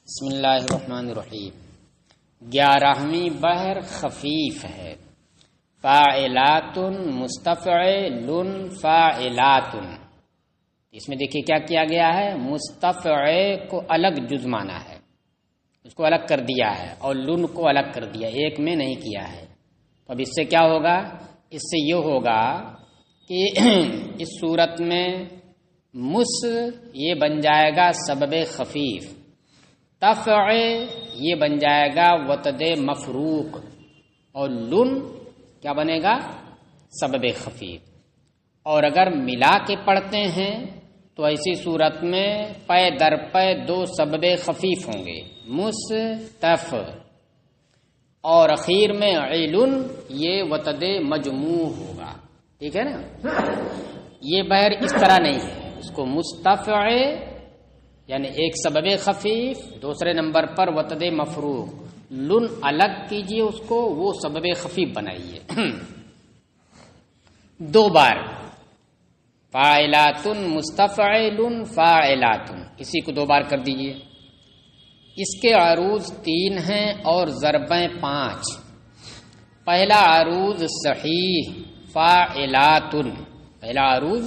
بسم اللہ الرحمن الرحیم۔ 11ویں بحر خفیف ہے۔ فاعلات مستفعل فاعلات، اس میں دیکھیے کیا کیا گیا ہے، مستفعل کو الگ جز مانا ہے، اس کو الگ کر دیا ہے، اور لن کو الگ کر دیا، ایک میں نہیں کیا ہے۔ تو اب اس سے کیا ہوگا، اس سے یہ ہوگا کہ اس صورت میں مس یہ بن جائے گا سبب خفیف، تفع یہ بن جائے گا وتد مفروق، اور لن کیا بنے گا، سبب خفیف۔ اور اگر ملا کے پڑھتے ہیں تو ایسی صورت میں پے در پے دو سبب خفیف ہوں گے، مستف، اور اخیر میں علن یہ وتد مجموع ہوگا، ٹھیک ہے نا۔ یہ بحر اس طرح نہیں ہے، اس کو مستفع یعنی ایک سبب خفیف، دوسرے نمبر پر وتد مفروق، لن الگ کیجئے اس کو، وہ سبب خفیف بنائیے۔ دو بار فاعلات مستفعل فاعلات، اسی کو دو بار کر دیجئے۔ اس کے عروض 3 ہیں اور ضربیں 5۔ پہلا عروض صحیح فاعلات، پہلا عروض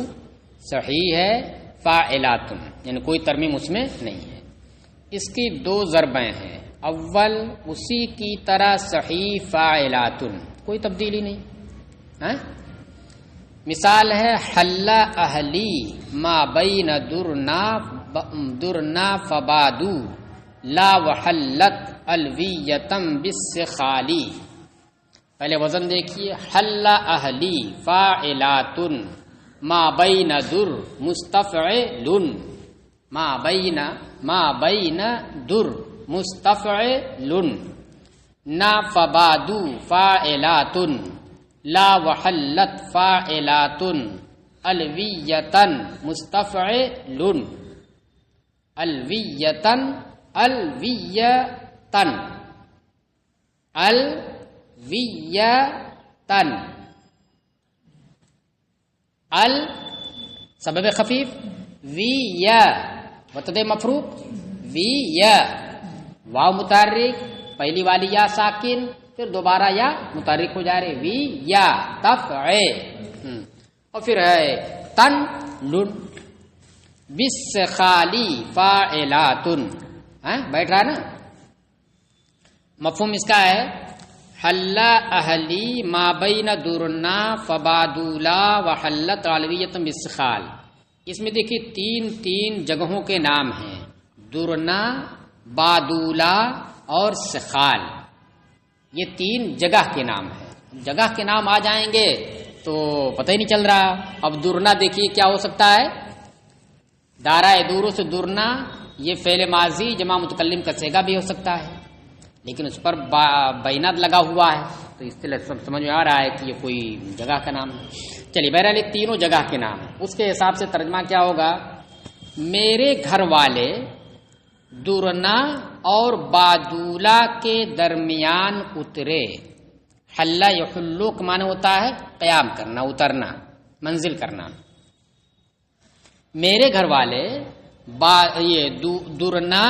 صحیح ہے فاعلات، یعنی کوئی ترمیم اس میں نہیں ہے۔ اس کی 2 ضربیں ہیں، اول اسی کی طرح صحیح فاعلات، کوئی تبدیلی نہیں ہے۔ مثال ہے حل اہلی ما بین درنا فبادو لا وحلت الویتم بالسخالی۔ پہلے وزن دیکھیے، حل اہلی فاعلات ما بین در مستفعل، ما بین در مستفعل، نا فبادو فاعلات لا وحلت فاعلات الویتن مستفعل، الویتن الویتن الویتن، ال سبب خفیف، وی یا وتد مفروق، وی یا واو متحرک، پہلی والی یا ساکن، پھر دوبارہ یا متحرک ہو جا رہے، وی یا تفع، اور پھر ہے تن لن، بالسخالی فاعلات، بیٹھ رہا ہے نا۔ مفہوم اس کا ہے حل اہلی ما بین درنا فبادولا وحلت علویت بالسخال۔ اس میں دیکھیے 3 جگہوں کے نام ہیں، درنا، بادولا اور سخال، یہ 3 جگہ کے نام ہیں۔ جگہ کے نام آ جائیں گے تو پتہ ہی نہیں چل رہا۔ اب درنا دیکھیے کیا ہو سکتا ہے، دارا دورو سے درنا، یہ فعل ماضی جمع متکلم کا صیغہ بھی ہو سکتا ہے، لیکن اس پر بینات لگا ہوا ہے، تو اس سے سمجھ میں آ رہا ہے کہ یہ کوئی جگہ کا نام ہے۔ چلیے بہرحال یہ 3 جگہ کے نام ہیں، اس کے حساب سے ترجمہ کیا ہوگا، میرے گھر والے درنا اور بادولا کے درمیان اترے۔ حل یحلو کا معنی ہوتا ہے قیام کرنا، اترنا، منزل کرنا۔ میرے گھر والے یہ درنا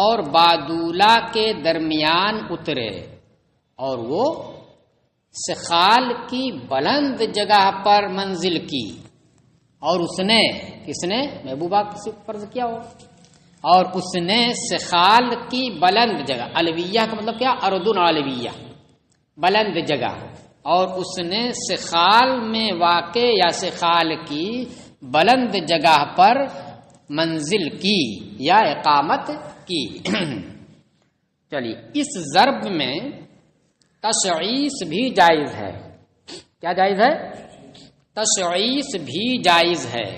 اور بادولا کے درمیان اترے، اور وہ سخال کی بلند جگہ پر منزل کی، اور اس نے، کس نے، محبوبہ کسی فرض کیا ہو، اور اس نے سخال کی بلند جگہ، الویہ کا مطلب کیا، اردن الویہ، بلند جگہ، اور اس نے سخال میں واقع یا سخال کی بلند جگہ پر منزل کی یا اقامت کی۔ چلیے اس ضرب میں تشعیص بھی جائز ہے، کیا جائز ہے، تشعیص بھی جائز ہے،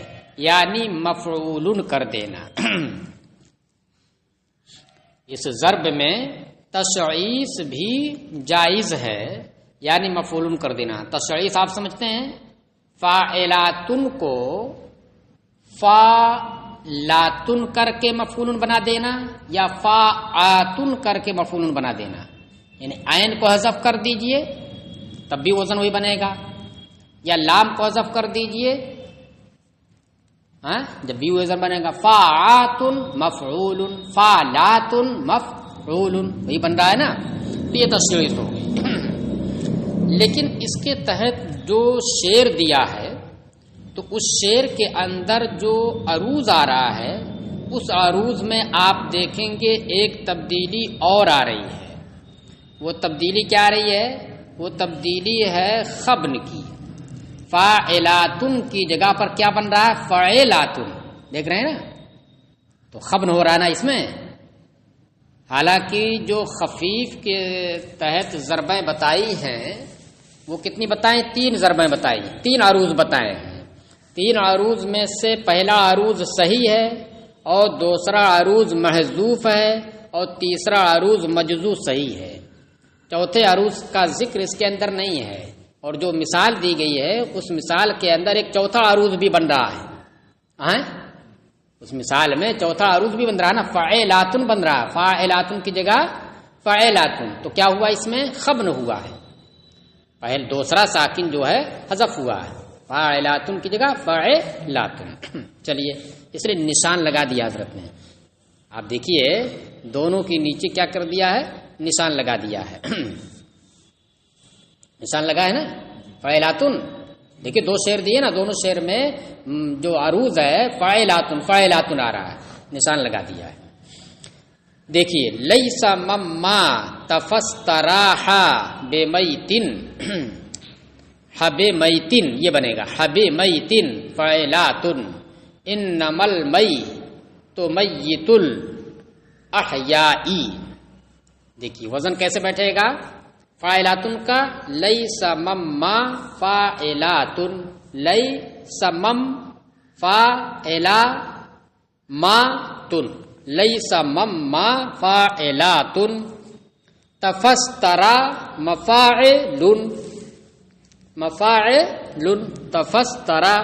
یعنی مفعول کر دینا۔ اس ضرب میں تشعیص بھی جائز ہے، یعنی مفعول کر دینا۔ تشعیص آپ سمجھتے ہیں، فاعلاتن کو فاعلاتن کر کے مفعول بنا دینا، یا فاعاتن کر کے مفعول بنا دینا، یعنی عین کو حذف کر دیجئے تب بھی وزن وہی بنے گا، یا لام کو حذف کر دیجئے ہاں جب بی وزن بنے گا فاعاتن مفعول فالاتن مفعول وہی بن رہا ہے نا، تو یہ تشریح ہو گئی۔ لیکن اس کے تحت جو شعر دیا ہے تو اس شعر کے اندر جو عروض آ رہا ہے اس عروض میں آپ دیکھیں گے ایک تبدیلی اور آ رہی ہے۔ وہ تبدیلی کیا آ رہی ہے؟ وہ تبدیلی ہے خبن کی۔ فاعلاتن کی جگہ پر کیا بن رہا ہے؟ فعلاتن، دیکھ رہے ہیں نا، تو خبن ہو رہا ہے نا اس میں۔ حالانکہ جو خفیف کے تحت ضربیں بتائی ہیں وہ کتنی بتائیں؟ 3 ضربیں بتائی، 3 عروض بتائے ہیں۔ 3 عروض میں سے پہلا عروض صحیح ہے اور دوسرا عروض محذوف ہے اور تیسرا عروض مجزوم صحیح ہے۔ چوتھے عروض کا ذکر اس کے اندر نہیں ہے، اور جو مثال دی گئی ہے اس مثال کے اندر ایک چوتھا عروض بھی بن رہا ہے۔ اس مثال میں چوتھا عروض بھی بن رہا ہے نا، فاعلاتن بن رہا ہے، فاعلاتن کی جگہ فاعلاتن، تو کیا ہوا اس میں؟ خبن ہوا ہے، پہل دوسرا ساکن جو ہے حذف ہوا ہے، فاعلاتن کی جگہ فاعلاتن۔ چلیے اس لیے نشان لگا دیا حضرت نے، آپ دیکھیے دونوں کے نیچے کیا کر دیا ہے؟ نشان لگا دیا ہے، نشان لگا ہے نا فاعلاتن۔ دیکھیے 2 شعر دیے نا، دونوں شعر میں جو عروض ہے فاعلاتن فاعلاتن آ رہا ہے، نشان لگا دیا ہے۔ دیکھیے لیس مما تفستراح بمیتن، حب میتن یہ بنے گا، حب میتن فاعلاتن، انما المی تو میت الاحیائی۔ دیکھیے وزن کیسے بیٹھے گا فاعلاتن کا؟ لیس مما فاعلاتن، لیس مم فاعلا ماتن، لیس مما فاعلاتن، تفسترا مفاعل، مفاعل تفسترا۔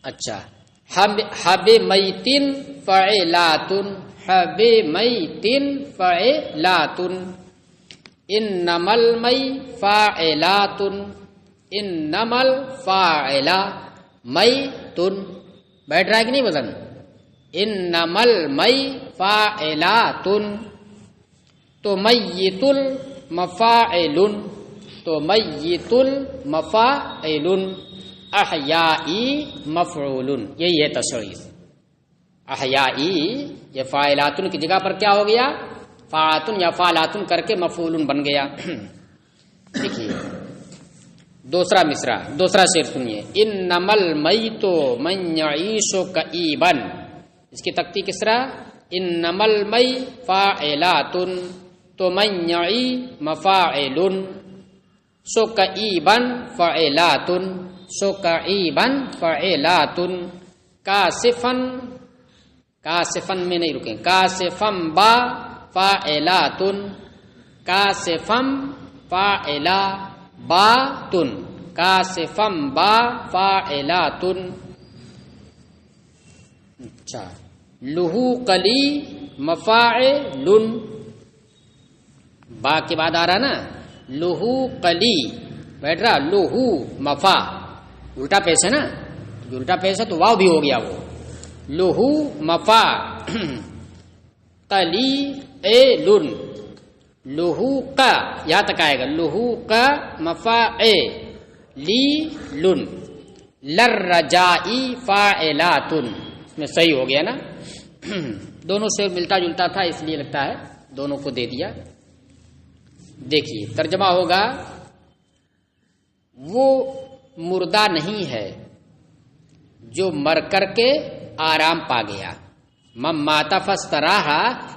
اچھا حب میتن فاعلاتن، حب میتن فاعلاتن، انما المی فاعلاتن، انما الفاعلا میتن۔ بیٹھ رہا ہے کہ نہیں وزن؟ انما المی فاعلاتن، تو میت المفاعل، تو میت المفاعل، احیائی مفعول، یہی ہے تشریح۔ احیائی یہ فاعلاتن کی جگہ پر کیا ہو گیا؟ فاعلاتن یا فاعلاتن کر کے مفعول بن گیا۔ دیکھیے دوسرا مصرع، دوسرا شعر سنیے، انما المیت من یعیش کئیبا، اس کی تختی کس طرح؟ انما المی فاعلاتن، تو من یعی مفاعل، سو کئیبا فاعلاتن، سو کئیبا فاعلاتن، کاسفن، کاسفن میں نہیں رکیں، کاسفم با فاعلاتن، کاسفم فاعلا باتن، کاسفم با فاعلاتن۔ اچھا لہو قلی مفاعل، با کے بعد آ رہا نا لہو قلی، بیٹھ رہا لہو مفا، الٹا پیش ہے نا، جو الٹا پیش ہے تو واو بھی ہو گیا، وہ لہو مفا قلی اے لن، لہو کا یہاں تک آئے گا، لہو کا مفا اے لی لن، للرجائی فاعلاتن، اس میں صحیح ہو گیا نا، دونوں سے ملتا جلتا تھا اس لیے لگتا ہے دونوں کو دے دیا۔ دیکھیے ترجمہ ہوگا، وہ مردہ نہیں ہے جو مر کر کے آرام پا گیا، مم مات فاستراح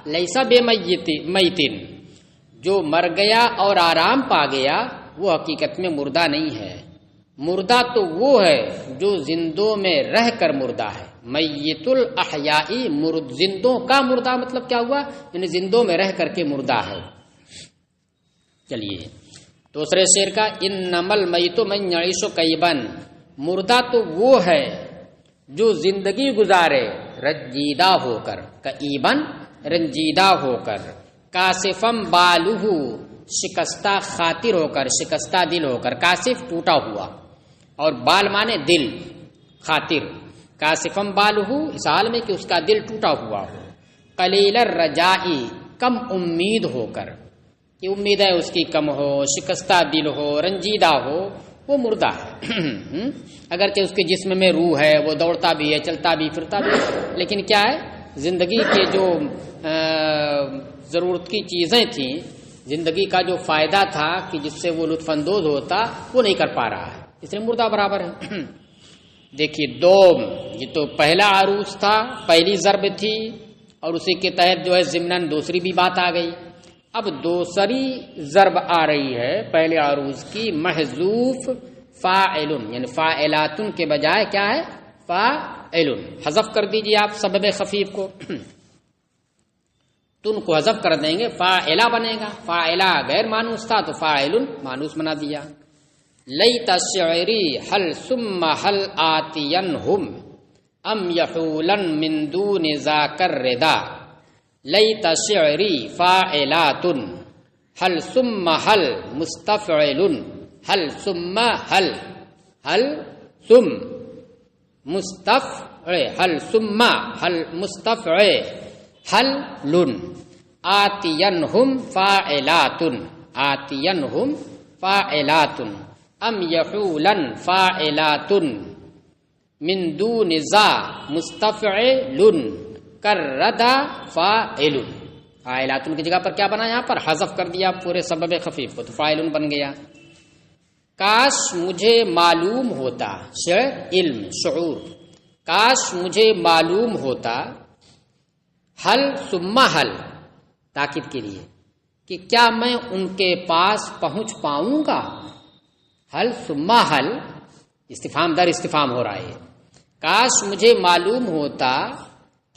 لیس بمیتن، جو مر گیا اور آرام پا گیا وہ حقیقت میں مردہ نہیں ہے، مردہ تو وہ ہے جو زندوں میں رہ کر مردہ ہے، میت الاحیائی، زندوں کا مردہ مطلب کیا ہوا؟ یعنی زندوں میں رہ کر کے مردہ ہے۔ چلیے دوسرے شعر کا، انما المیت من یعیش کئیبا، مردہ تو وہ ہے جو زندگی گزارے رنجیدہ ہو کر، کئیبا رنجیدہ ہو کر، کاسفم بالہ، شکستہ خاطر ہو کر، شکستہ دل ہو کر، کاسف ٹوٹا ہوا، اور بال مانے دل، خاطر کاسفم بالہ، اس حال میں کہ اس کا دل ٹوٹا ہوا ہو، قلیل الرجائی، کم امید ہو کر، کہ امید ہے اس کی کم ہو، شکستہ دل ہو، رنجیدہ ہو، وہ مردہ ہے اگرچہ اس کے جسم میں روح ہے، وہ دوڑتا بھی ہے، چلتا بھی پھرتا بھی ہے، لیکن کیا ہے، زندگی کے جو ضرورت کی چیزیں تھیں، زندگی کا جو فائدہ تھا کہ جس سے وہ لطف اندوز ہوتا، وہ نہیں کر پا رہا ہے، اس لیے مردہ برابر ہے دیکھیے دوم، یہ تو پہلا عروض تھا، پہلی ضرب تھی، اور اسی کے تحت جو ہے ضمناً دوسری بھی بات آ گئی۔ اب دوسری ضرب آ رہی ہے پہلے عروض کی، محذوف فاعل، یعنی فاعلاتن کے بجائے کیا ہے، فاعل، حذف کر دیجیے آپ سبب خفیف کو، تن کو حذف کر دیں گے، فاعلہ بنے گا، فاعلہ غیر مانوس تھا تو فاعل مانوس بنا دیا۔ لیت شعری حل ثم حل آتینہم ام یحولن من دون ذاک الردا، لیت شعری فاعلات، حل ثم حل مستفعل، حل ثم حل، حل ثم مستفعل، حل ثم حل مستفعل، حل لن، آتینہم فاعلات، آتینہم فاعلات، ام یحولن فاعلات، من دون ذا مستفعل، کردا فاعل، فاعلاتن کی جگہ پر کیا بنا، یہاں پر حذف کر دیا پورے سبب خفیف کو، تو فاعل بن گیا۔ کاش مجھے معلوم ہوتا، علم شعور، کاش مجھے معلوم ہوتا، حل ثم حل تاکید کے لیے، کہ کیا میں ان کے پاس پہنچ پاؤں گا، حل ثم حل استفہام در استفہام ہو رہا ہے، کاش مجھے معلوم ہوتا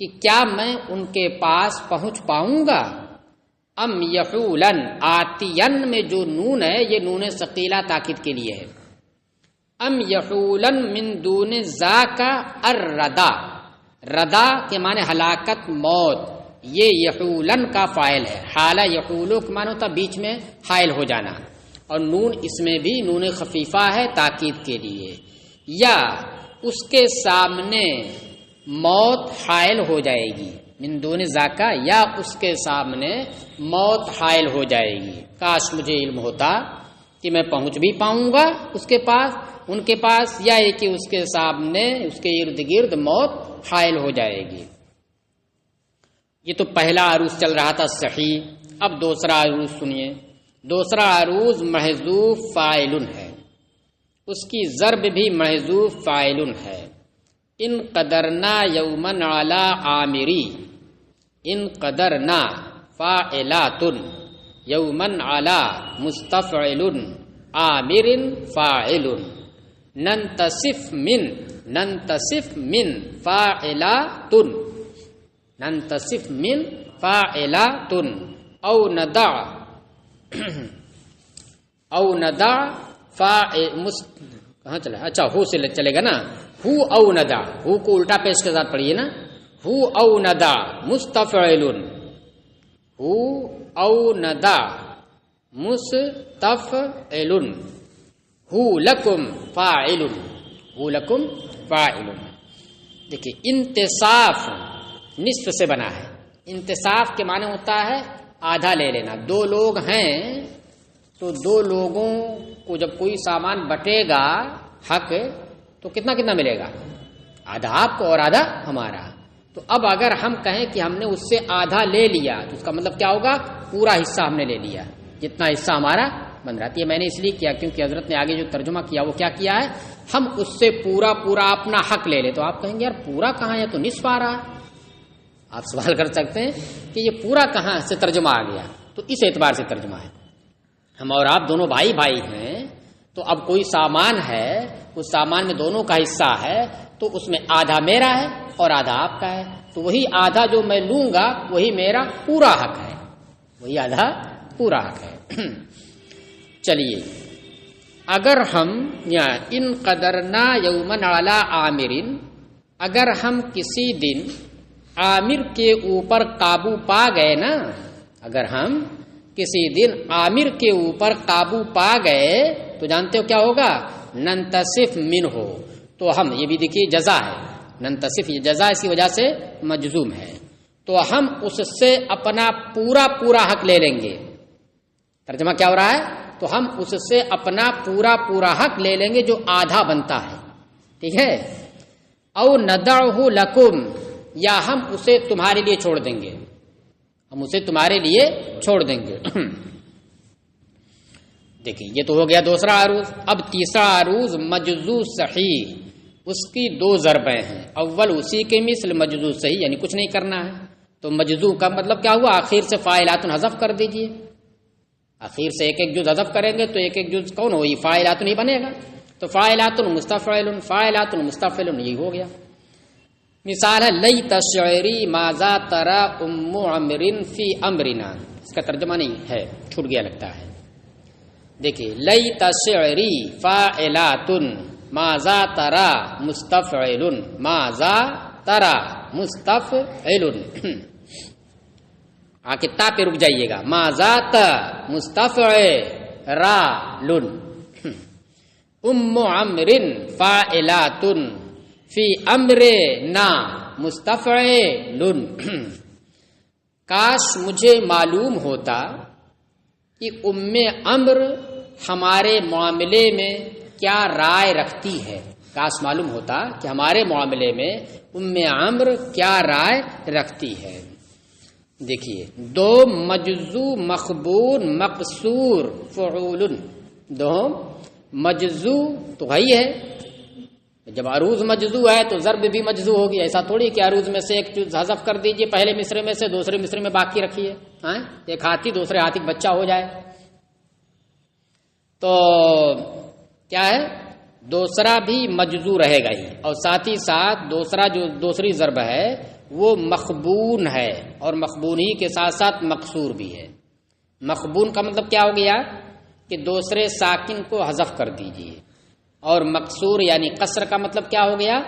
کہ کیا میں ان کے پاس پہنچ پاؤں گا، ام یحولن، آتین میں جو نون ہے یہ نون ثقیلہ تاکید کے لیے ہے، ام یحولن من دون ذاک الردا، ردا کے معنی ہلاکت، موت، یہ یحولن کا فاعل ہے، حالہ یحولو کے معنی ہوتا بیچ میں حائل ہو جانا، اور نون اس میں بھی نون خفیفہ ہے تاکید کے لیے، یا اس کے سامنے موت حائل ہو جائے گی، من دون ذاکا، یا اس کے سامنے موت حائل ہو جائے گی، کاش مجھے علم ہوتا کہ میں پہنچ بھی پاؤں گا اس کے پاس، ان کے پاس، یا یہ کہ اس کے سامنے اس کے ارد گرد موت حائل ہو جائے گی۔ یہ تو پہلا عروض چل رہا تھا صحیح، اب دوسرا عروض سنیے، دوسرا عروض محذوف فاعل ہے، اس کی ضرب بھی محذوف فاعل ہے، ان قدرنا یومن علی عامری، ان قدرنا فاعلات، یومن علی مستفعل، عامر فاعل، ننتصف من، ننتصف من فاعلات، ننتصف من فاعلات، او ندع، او ندع کہاں چلا، اچھا ہو سے چلے گا نا، ہو او ندع، ہو کو الٹا پیش کے ساتھ پڑھیے نا، ہو او ندع مستفعل، ہو او ندع مستفعل، ہو لکم فاعل، ہو لکم فاعل۔ دیکھیے انتصاف نصف سے بنا ہے، انتصاف کے معنی ہوتا ہے آدھا لے لینا، دو لوگ ہیں تو دو لوگوں کو جب کوئی سامان بٹے گا حق تو کتنا کتنا ملے گا، آدھا آپ کو اور آدھا ہمارا، تو اب اگر ہم کہیں کہ ہم نے اس سے آدھا لے لیا تو اس کا مطلب کیا ہوگا، پورا حصہ ہم نے لے لیا، جتنا حصہ ہمارا بن رہا ہے۔ یہ میں نے اس لیے کیا کیونکہ حضرت نے آگے جو ترجمہ کیا وہ کیا کیا ہے، ہم اس سے پورا پورا اپنا حق لے لے، تو آپ کہیں گے یار پورا کہاں ہے، تو نصف آ رہا ہے، آپ سوال کر سکتے ہیں کہ یہ پورا کہاں سے ترجمہ آ گیا، تو اس اعتبار سے ترجمہ ہے، ہم اور آپ دونوں بھائی بھائی ہیں، تو اب کوئی سامان ہے، اس سامان میں دونوں کا حصہ ہے، تو اس میں آدھا میرا ہے اور آدھا آپ کا ہے، تو وہی آدھا جو میں لوں گا وہی میرا پورا حق ہے، وہی آدھا پورا حق ہے۔ چلیے اگر ہم یا ان قدرنا یومن علی عامرین، اگر ہم کسی دن عامر کے اوپر قابو پا گئے نا، اگر ہم کسی دن عامر کے اوپر قابو پا گئے تو جانتے ہو کیا ہوگا، ننتصف منہ، تو ہم، یہ بھی دیکھیے جزا ہے، ننتصف یہ جزا اسی وجہ سے مجزوم ہے، تو ہم اس سے اپنا پورا پورا حق لے لیں گے. ترجمہ کیا ہو رہا ہے؟ تو ہم اس سے اپنا پورا پورا حق لے لیں گے جو آدھا بنتا ہے. ٹھیک ہے. او ندعہ لکم، یا ہم اسے تمہارے لیے چھوڑ دیں گے، ہم اسے تمہارے لیے چھوڑ دیں گے. دیکھیں یہ تو ہو گیا دوسرا عروض. اب تیسرا عروض مجزو صحیح، اس کی دو ضربیں ہیں. اول اسی کے مثل مجزو صحیح، یعنی کچھ نہیں کرنا ہے. تو مجزو کا مطلب کیا ہوا؟ آخر سے فاعلات حذف کر دیجئے. آخر سے ایک ایک جز حذف کریں گے تو ایک ایک جز کون ہو؟ یہ فاعلات نہیں بنے گا. تو فاعلات مستفعل، فاعلات مستفعل یہی ہو گیا. مثال ہے لیت شعری ماذا ترى ام عمر فی امرنا. اس کا ترجمہ نہیں ہے، چھوٹ گیا لگتا ہے. دیکھیے لیت شعری فاعلات ماذا ترى مستفعل، ماذا ترى مستفعل. آکے تا پہ رک جائیے گا. ماذا ت مستفعل ام عمر فاعلات فی امرنا مستفعل. کاش مجھے معلوم ہوتا کہ ام عمر ہمارے معاملے میں کیا رائے رکھتی ہے. کاش معلوم ہوتا کہ ہمارے معاملے میں ام عمر کیا رائے رکھتی ہے. دیکھیے دو مجزو مخبون مقصور فعول. دو مجزو تو وہی ہے. جب عروض مجزو ہے تو ضرب بھی مجزو ہوگی. ایسا تھوڑی کہ عروض میں سے ایک چیز حذف کر دیجئے پہلے مصرے میں سے، دوسرے مصرے میں باقی رکھیے. ایک ہاتھی دوسرے ہاتھی کا بچہ ہو جائے تو کیا ہے؟ دوسرا بھی مجزو رہے گا ہی، اور ساتھ ہی ساتھ دوسرا جو دوسری ضرب ہے وہ مخبون ہے، اور مخبون ہی کے ساتھ ساتھ مقصور بھی ہے. مخبون کا مطلب کیا ہو گیا کہ دوسرے ساکن کو حذف کر دیجئے. اور مقصور یعنی قصر کا مطلب کیا ہو گیا؟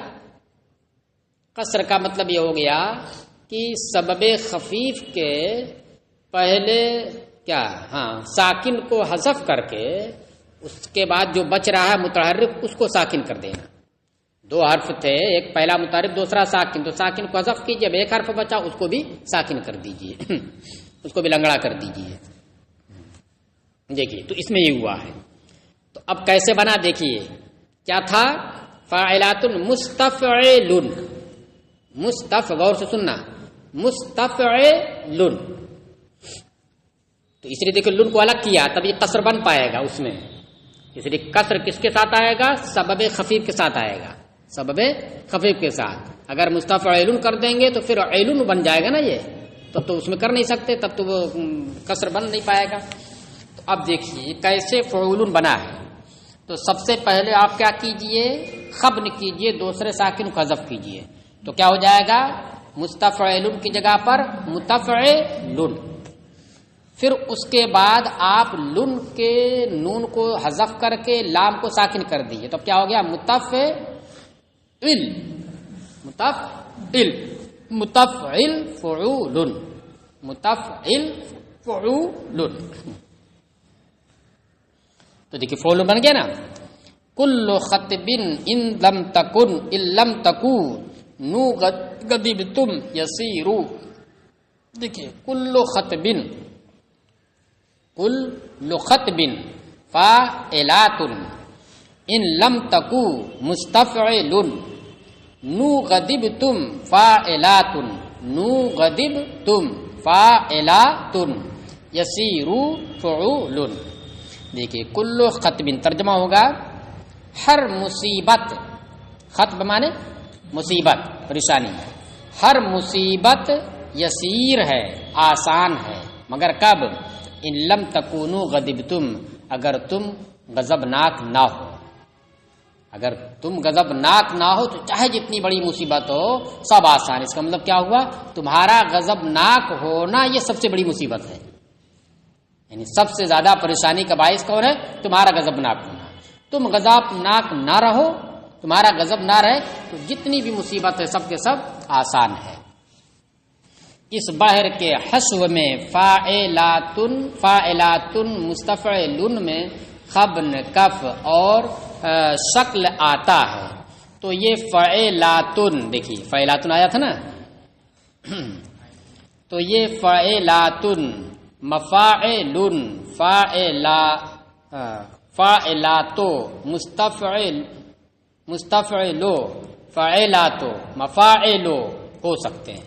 قصر کا مطلب یہ ہو گیا کہ سبب خفیف کے پہلے کیا ساکن کو حذف کر کے اس کے بعد جو بچ رہا ہے متحرک اس کو ساکن کر دینا. دو حرف تھے، ایک پہلا متحرک دوسرا ساکن، تو ساکن کو حذف کیجئے. اب ایک حرف بچا اس کو بھی ساکن کر دیجئے، اس کو بھی لنگڑا کر دیجئے. دیکھیے تو اس میں یہ ہوا ہے. تو اب کیسے بنا دیکھیے کیا تھا؟ فاعلات مستفعل. غور سے سننا، مستفعل. تو اس لیے دیکھو لن کو الگ کیا تب یہ قصر بن پائے گا اس میں. اس لیے قصر کس کے ساتھ آئے گا؟ سبب خفیف کے ساتھ آئے گا. سبب خفیف کے ساتھ. اگر مستفعل کر دیں گے تو پھر علن بن جائے گا نا یہ، تب تو اس میں کر نہیں سکتے، تب تو وہ قصر بن نہیں پائے گا. تو اب دیکھیے کیسے فعول بنا ہے. تو سب سے پہلے آپ کیا کیجئے؟ خبن کیجئے، دوسرے ساکن کو حذف کیجئے. تو کیا ہو جائے گا؟ مستفعل کی جگہ پر متفعل. پھر اس کے بعد آپ لن کے نون کو حذف کر کے لام کو ساکن کر دیجئے. تو کیا ہو گیا؟ متفعل. متفعل فعول. متفعل فعول. تو دیکھیے فعول بن گیا نا. کل خطب ان لم تکن ان لم تکونوا غضبتم یسیر. دیکھیے کل خطب، کل خطب فاعلات ان لم تکو مستفعل. نو غضبتم فاعلات، نو غضبتم فاعلات یسیر فعول. دیکھیے کل خطب ترجمہ ہوگا ہر مصیبت. خطب مانے مصیبت، پریشانی. ہر مصیبت یسیر ہے، آسان ہے، مگر کب؟ ان لم تکونوا غضبتم، اگر تم غضبناک نہ ہو. اگر تم غضبناک نہ ہو تو چاہے جتنی بڑی مصیبت ہو سب آسان. اس کا مطلب کیا ہوا؟ تمہارا غضبناک ہونا یہ سب سے بڑی مصیبت ہے. یعنی سب سے زیادہ پریشانی کا باعث کون ہے؟ تمہارا غضبناک ہونا. تم غضبناک نہ رہو، تمہارا غضب نہ رہے تو جتنی بھی مصیبت ہے سب کے سب آسان ہے. اس بحر کے حشو میں فاعلات مستفعل میں خبن کف اور شکل آتا ہے. تو یہ فعلاتن، دیکھیے فعلاتن آیا تھا نا، تو یہ فعلاتن، مفاعلن، فاعلاتو، مستفعلو، فعلاتو، مفاعلو ہو سکتے ہیں۔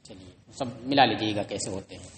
چلیے سب ملا لیجیے گا کیسے ہوتے ہیں۔